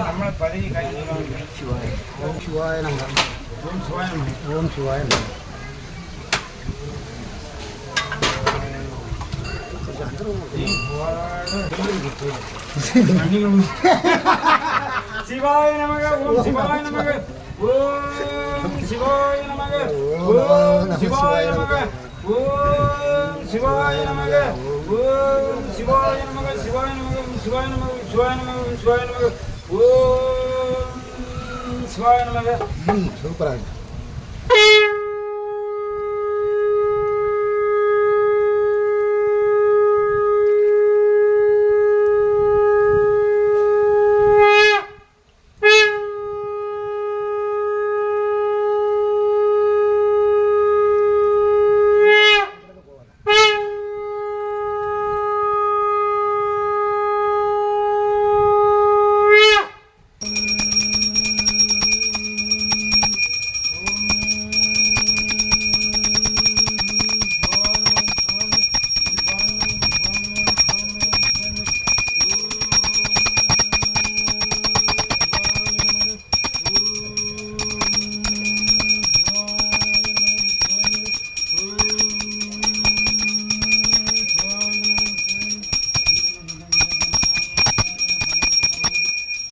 നമ്മളെ പഴയ കാര്യങ്ങളാണ്. ஓம் சிவாய நம. ஓம் சிவாய நம. ஓம் சிவாய நம. சிவாய நமக. ஓம் சிவாய நமக. ஓம் சிவாய நமக. ஓம் சிவாய நமக. ஓம் சிவாய நமக. ஓம் சிவாய நமக. சிவாய நமக. சிவாய நமக. சிவாய நமக. சிவாய நமக. ஓம் சிவாய நமக. சூப்பராக இருக்கு.